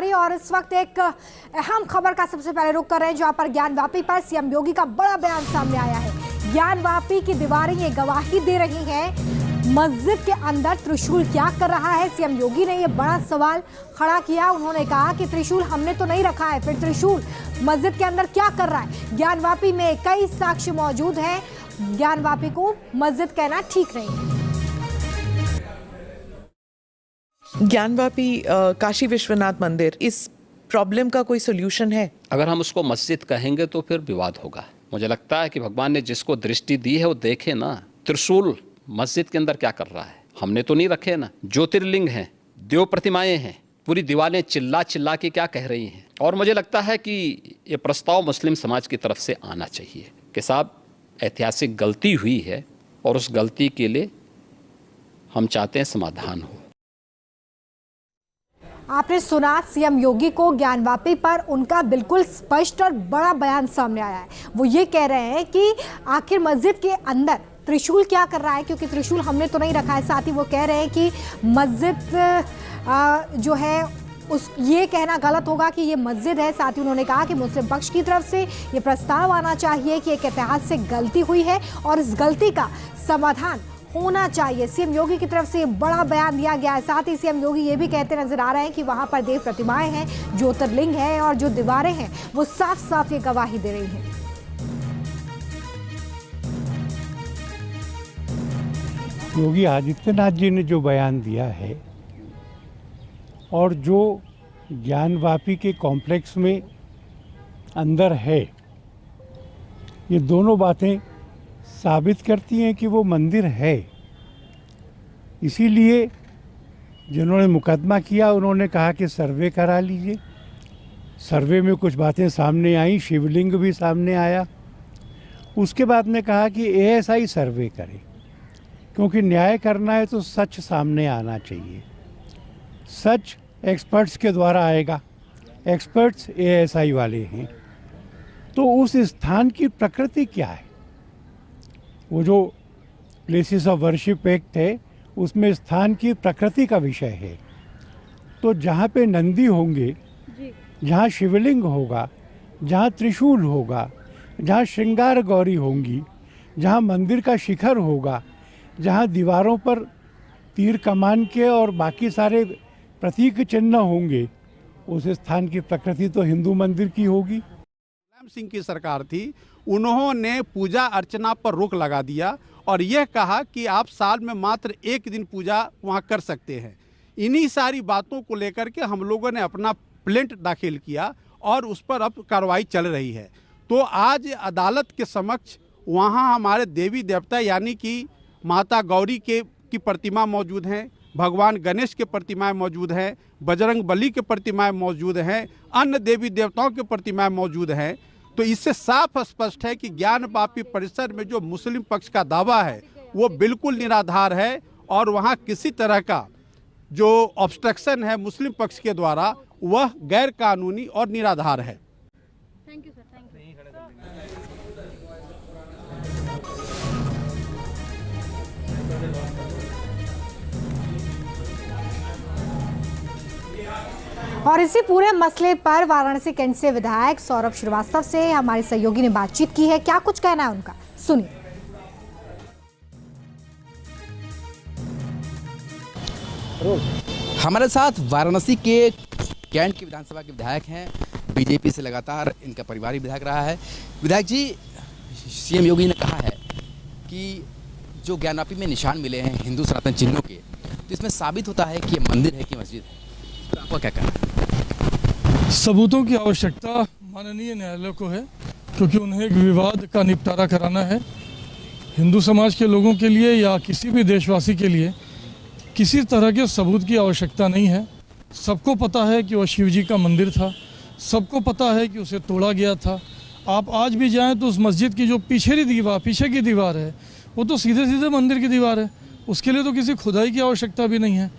जानकारी और इस वक्त एक अहम खबर का सबसे पहले रुख कर रहे हैं, जहां पर ज्ञानवापी पर सीएम योगी का बड़ा बयान सामने आया है। ज्ञानवापी की दीवारें ये गवाही दे रही हैं, मस्जिद के अंदर त्रिशूल क्या कर रहा है। सीएम योगी ने ये बड़ा सवाल खड़ा किया। उन्होंने कहा कि त्रिशूल हमने तो नहीं रखा है, फिर त्रिशूल मस्जिद के अंदर क्या कर रहा है। ज्ञानवापी में कई साक्ष्य मौजूद हैं, ज्ञानवापी को मस्जिद कहना ठीक नहीं है। ज्ञानवापी काशी विश्वनाथ मंदिर, इस प्रॉब्लम का कोई सोल्यूशन है? अगर हम उसको मस्जिद कहेंगे तो फिर विवाद होगा। मुझे लगता है कि भगवान ने जिसको दृष्टि दी है वो देखे ना, त्रिशूल मस्जिद के अंदर क्या कर रहा है। हमने तो नहीं रखे ना। ज्योतिर्लिंग हैं, देव प्रतिमाएं हैं, पूरी दीवारें चिल्ला चिल्ला के क्या कह रही हैं। और मुझे लगता है कि ये प्रस्ताव मुस्लिम समाज की तरफ से आना चाहिए कि साहब ऐतिहासिक गलती हुई है और उस गलती के लिए हम चाहते हैं समाधान हो। आपने सुना सीएम योगी को ज्ञानवापी पर उनका बिल्कुल स्पष्ट और बड़ा बयान सामने आया है। वो ये कह रहे हैं कि आखिर मस्जिद के अंदर त्रिशूल क्या कर रहा है, क्योंकि त्रिशूल हमने तो नहीं रखा है। साथ ही वो कह रहे हैं कि मस्जिद जो है उस ये कहना गलत होगा कि ये मस्जिद है। साथ ही उन्होंने कहा कि मुस्लिम पक्ष की तरफ से ये प्रस्ताव आना चाहिए कि एक ऐतिहासिक गलती हुई है और इस गलती का समाधान होना चाहिए। सीएम योगी की तरफ से बड़ा बयान दिया गया है। साथ ही सीएम योगी ये भी कहते नजर आ रहे हैं कि वहां पर देव प्रतिमाएं हैं, ज्योतिर्लिंग है और जो दीवारें हैं वो साफ साफ ये गवाही दे रही हैं। योगी आदित्यनाथ जी ने जो बयान दिया है और जो ज्ञानवापी के कॉम्प्लेक्स में अंदर है, ये दोनों बातें साबित करती हैं कि वो मंदिर है। इसीलिए जिन्होंने मुकदमा किया उन्होंने कहा कि सर्वे करा लीजिए। सर्वे में कुछ बातें सामने आई, शिवलिंग भी सामने आया। उसके बाद ने कहा कि एएसआई सर्वे करे, क्योंकि न्याय करना है तो सच सामने आना चाहिए। सच एक्सपर्ट्स के द्वारा आएगा। एक्सपर्ट्स एएसआई वाले हैं। तो उस स्थान की प्रकृति क्या है? वो जो प्लेसेस ऑफ वर्शिप एक्ट है उसमें स्थान की प्रकृति का विषय है। तो जहाँ पे नंदी होंगे, जहाँ शिवलिंग होगा, जहाँ त्रिशूल होगा, जहाँ श्रृंगार गौरी होंगी, जहाँ मंदिर का शिखर होगा, जहाँ दीवारों पर तीर कमान के और बाकी सारे प्रतीक चिन्ह होंगे, उस स्थान की प्रकृति तो हिंदू मंदिर की होगी। मुलायम सिंह की सरकार थी, उन्होंने पूजा अर्चना पर रोक लगा दिया और यह कहा कि आप साल में मात्र एक दिन पूजा वहां कर सकते हैं। इन्हीं सारी बातों को लेकर के हम लोगों ने अपना प्लेंट दाखिल किया और उस पर अब कार्रवाई चल रही है। तो आज अदालत के समक्ष वहां हमारे देवी देवता यानी कि माता गौरी की प्रतिमा मौजूद हैं, भगवान गणेश के प्रतिमाएं मौजूद हैं, बजरंग बली के प्रतिमाएं मौजूद हैं, अन्य देवी देवताओं के प्रतिमाएं मौजूद हैं। तो इससे साफ स्पष्ट है कि ज्ञानवापी परिसर में जो मुस्लिम पक्ष का दावा है वो बिल्कुल निराधार है और वहाँ किसी तरह का जो ऑब्स्ट्रक्शन है मुस्लिम पक्ष के द्वारा वह गैर कानूनी और निराधार है। Thank you sir, thank you. और इसी पूरे मसले पर वाराणसी कैंट से विधायक सौरभ श्रीवास्तव से हमारे सहयोगी ने बातचीत की है। क्या कुछ कहना है उनका, सुनिए। हमारे साथ वाराणसी के कैंट के विधानसभा के विधायक हैं, बीजेपी से लगातार इनका परिवार ही विधायक रहा है। विधायक जी, सीएम योगी ने कहा है कि जो ज्ञानवापी में निशान मिले हैं हिंदू सनातन चिन्हों के, तो इसमें साबित होता है कि ये मंदिर है कि मस्जिद है। तो आपका क्या कहना है? सबूतों की आवश्यकता माननीय न्यायालय को है, क्योंकि उन्हें एक विवाद का निपटारा कराना है। हिंदू समाज के लोगों के लिए या किसी भी देशवासी के लिए किसी तरह के सबूत की आवश्यकता नहीं है। सबको पता है कि वह शिव जी का मंदिर था, सबको पता है कि उसे तोड़ा गया था। आप आज भी जाएं तो उस मस्जिद की जो पीछे की दीवार है वो तो सीधे सीधे मंदिर की दीवार है। उसके लिए तो किसी खुदाई की आवश्यकता भी नहीं है।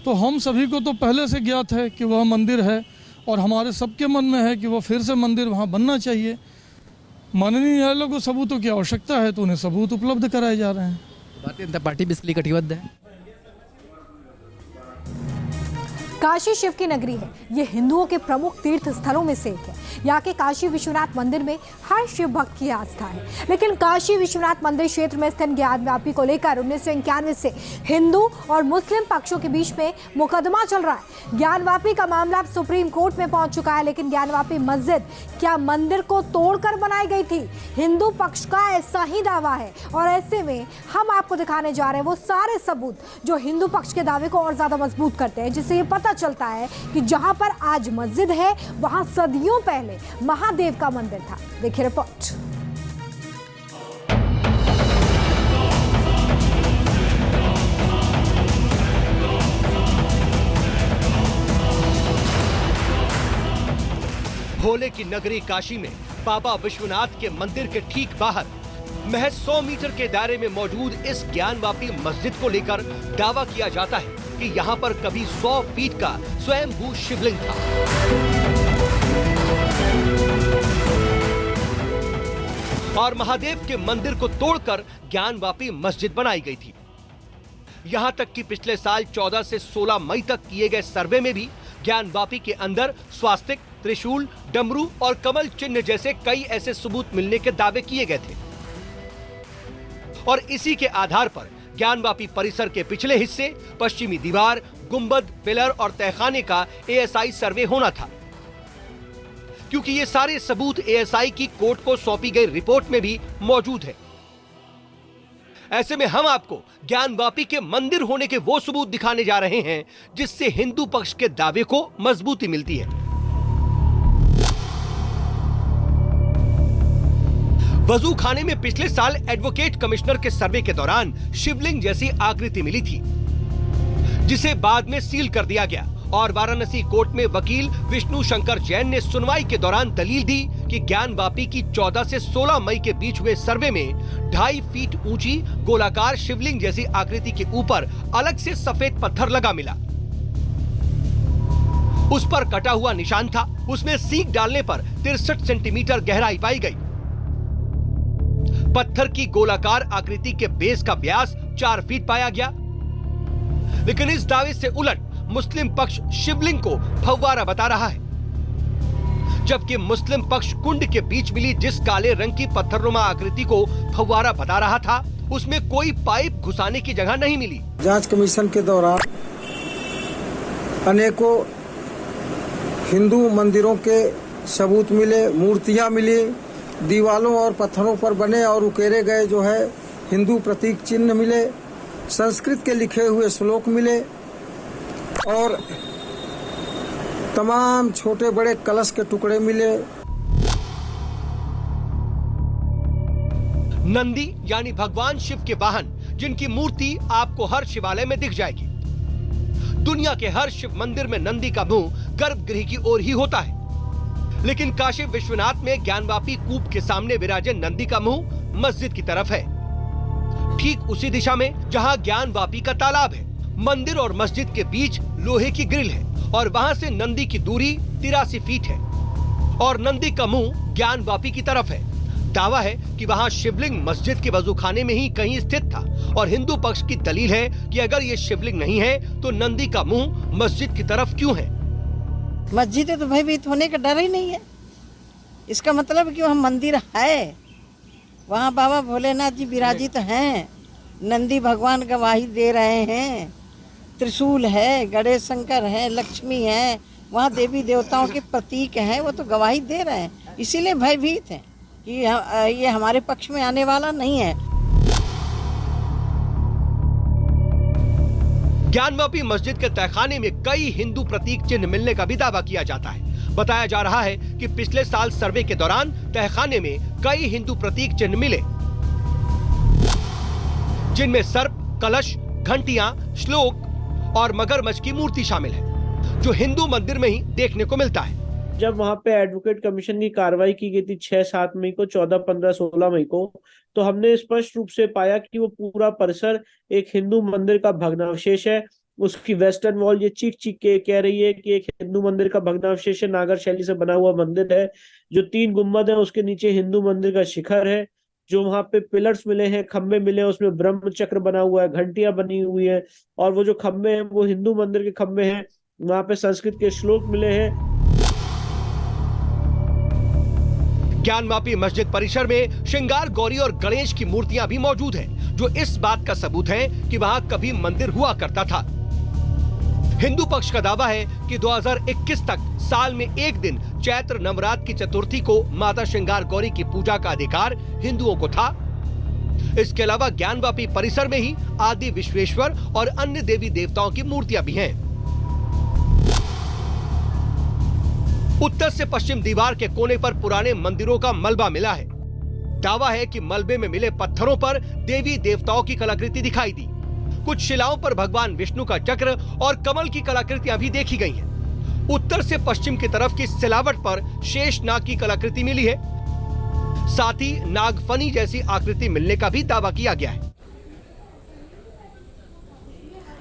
तो हम सभी को तो पहले से ज्ञात है कि वह मंदिर है और हमारे सबके मन में है कि वह फिर से मंदिर वहाँ बनना चाहिए। माननीय न्यायालय को सबूतों की आवश्यकता है तो उन्हें सबूत उपलब्ध कराए जा रहे हैं। भारतीय जनता पार्टी भी इसके लिए कटिबद्ध है। काशी शिव की नगरी है। ये हिंदुओं के प्रमुख तीर्थ स्थलों में से एक है। यहाँ के काशी विश्वनाथ मंदिर में हर शिव भक्त की आस्था है। लेकिन काशी विश्वनाथ मंदिर क्षेत्र में स्थित ज्ञानवापी को लेकर 1991 से हिंदू और मुस्लिम पक्षों के बीच में मुकदमा चल रहा है। ज्ञानवापी का मामला अब सुप्रीम कोर्ट में पहुंच चुका है। लेकिन ज्ञानवापी मस्जिद क्या मंदिर को तोड़कर बनाई गई थी? हिंदू पक्ष का ऐसा ही दावा है और ऐसे में हम आपको दिखाने जा रहे हैं वो सारे सबूत जो हिंदू पक्ष के दावे को और ज्यादा मजबूत करते हैं, जिससे ये पता चलता है कि जहां पर आज मस्जिद है वहां सदियों पहले महादेव का मंदिर था। देखिए रिपोर्ट। भोले की नगरी काशी में बाबा विश्वनाथ के मंदिर के ठीक बाहर महज 100 मीटर के दायरे में मौजूद इस ज्ञानवापी मस्जिद को लेकर दावा किया जाता है कि यहाँ पर कभी 100 फीट का स्वयंभू शिवलिंग था। और महादेव के मंदिर को तोड़कर ज्ञानवापी मस्जिद बनाई गई थी। यहाँ तक कि पिछले साल 14 से 16 मई तक किए गए सर्वे में भी ज्ञानवापी के अंदर स्वास्तिक, त्रिशूल, डमरू और कमल चिन्ह जैसे कई ऐसे सबूत मिलने के दावे किए गए थे। और इसी के आधार पर ज्ञानवापी परिसर के पिछले हिस्से, पश्चिमी दीवार, गुंबद, पिलर और तहखाने का एएसआई सर्वे होना था, क्योंकि ये सारे सबूत एएसआई की कोर्ट को सौंपी गई रिपोर्ट में भी मौजूद है। ऐसे में हम आपको ज्ञानवापी के मंदिर होने के वो सबूत दिखाने जा रहे हैं जिससे हिंदू पक्ष के दावे को मजबूती मिलती है। वजू खाने में पिछले साल एडवोकेट कमिश्नर के सर्वे के दौरान शिवलिंग जैसी आकृति मिली थी, जिसे बाद में सील कर दिया गया। और वाराणसी कोर्ट में वकील विष्णु शंकर जैन ने सुनवाई के दौरान दलील दी कि ज्ञानवापी की 14 से 16 मई के बीच हुए सर्वे में 2.5 फीट ऊंची गोलाकार शिवलिंग जैसी आकृति के ऊपर अलग से सफेद पत्थर लगा मिला। उस पर कटा हुआ निशान था। उसमें सीक डालने पर 63 सेंटीमीटर गहराई पाई गई। पत्थर की गोलाकार आकृति के बेस का व्यास 4 फीट पाया गया। लेकिन इस दावे से उलट मुस्लिम पक्ष शिवलिंग को फव्वारा बता रहा है, जबकि मुस्लिम पक्ष कुंड के बीच मिली जिस काले रंग की पत्थरनुमा आकृति को फव्वारा बता रहा था, उसमें कोई पाइप घुसाने की जगह नहीं मिली। जांच कमीशन के दौरान अनेकों हिंदू मंदिरों के सबूत मिले, मूर्तियां मिली, दीवालों और पत्थरों पर बने और उकेरे गए जो है हिंदू प्रतीक चिन्ह मिले, संस्कृत के लिखे हुए श्लोक मिले और तमाम छोटे बड़े कलश के टुकड़े मिले। नंदी यानी भगवान शिव के वाहन, जिनकी मूर्ति आपको हर शिवालय में दिख जाएगी। दुनिया के हर शिव मंदिर में नंदी का मुंह गर्भगृह की ओर ही होता है, लेकिन काशी विश्वनाथ में ज्ञानवापी कूप के सामने विराजे नंदी का मुंह मस्जिद की तरफ है, ठीक उसी दिशा में जहां ज्ञानवापी का तालाब है। मंदिर और मस्जिद के बीच लोहे की ग्रिल है और वहां से नंदी की दूरी 83 फीट है और नंदी का मुंह ज्ञानवापी की तरफ है। दावा है कि वहां शिवलिंग मस्जिद के वजूखाने में ही कहीं स्थित था और हिंदू पक्ष की दलील है कि अगर ये शिवलिंग नहीं है तो नंदी का मुंह मस्जिद की तरफ क्यों है? मस्जिद है तो भयभीत होने का डर ही नहीं है। इसका मतलब कि वहाँ मंदिर है, वहाँ बाबा भोलेनाथ जी विराजित हैं, नंदी भगवान गवाही दे रहे हैं, त्रिशूल है, गणेश शंकर है, लक्ष्मी है, वहाँ देवी देवताओं के प्रतीक हैं, वो तो गवाही दे रहे हैं। इसीलिए भयभीत हैं कि ये हमारे पक्ष में आने वाला नहीं है। ज्ञानवापी मस्जिद के तहखाने में कई हिंदू प्रतीक चिन्ह मिलने का भी दावा किया जाता है। बताया जा रहा है कि पिछले साल सर्वे के दौरान तहखाने में कई हिंदू प्रतीक चिन्ह मिले, जिनमें सर्प, कलश, घंटियां, श्लोक और मगरमच्छ की मूर्ति शामिल है, जो हिंदू मंदिर में ही देखने को मिलता है। जब वहां पे एडवोकेट कमीशन की कार्रवाई की गई थी 6-7 मई को, 14, 15, 16 मई को, तो हमने स्पष्ट रूप से पाया कि वो पूरा परिसर एक हिंदू मंदिर का भग्नावशेष है। उसकी वेस्टर्न वॉल ये चीख चीख के कह रही है कि एक हिंदू मंदिर का भग्नावशेष है, नागर शैली से बना हुआ मंदिर है। जो 3 गुम्बद है उसके नीचे हिंदू मंदिर का शिखर है। जो वहां पे पिलर्स मिले हैं, खंबे मिले हैं, उसमें ब्रह्म चक्र बना हुआ है, घंटियां बनी हुई है और वो जो खंबे हैं वो हिंदू मंदिर के खंबे हैं। वहां पे संस्कृत के श्लोक मिले हैं। ज्ञानवापी मस्जिद परिसर में श्रृंगार गौरी और गणेश की मूर्तियां भी मौजूद हैं, जो इस बात का सबूत है कि वहां कभी मंदिर हुआ करता था। हिंदू पक्ष का दावा है कि 2021 तक साल में एक दिन चैत्र नवरात्र की चतुर्थी को माता श्रृंगार गौरी की पूजा का अधिकार हिंदुओं को था। इसके अलावा ज्ञानवापी परिसर में ही आदि विश्वेश्वर और अन्य देवी देवताओं की मूर्तियां भी हैं। उत्तर से पश्चिम दीवार के कोने पर पुराने मंदिरों का मलबा मिला है। दावा है कि मलबे में मिले पत्थरों पर देवी देवताओं की कलाकृति दिखाई दी। कुछ शिलाओं पर भगवान विष्णु का चक्र और कमल की कलाकृतियां भी देखी गई हैं। उत्तर से पश्चिम की तरफ की सिलावट पर शेष नाग की कलाकृति मिली है। साथ ही नागफनी जैसी आकृति मिलने का भी दावा किया गया है।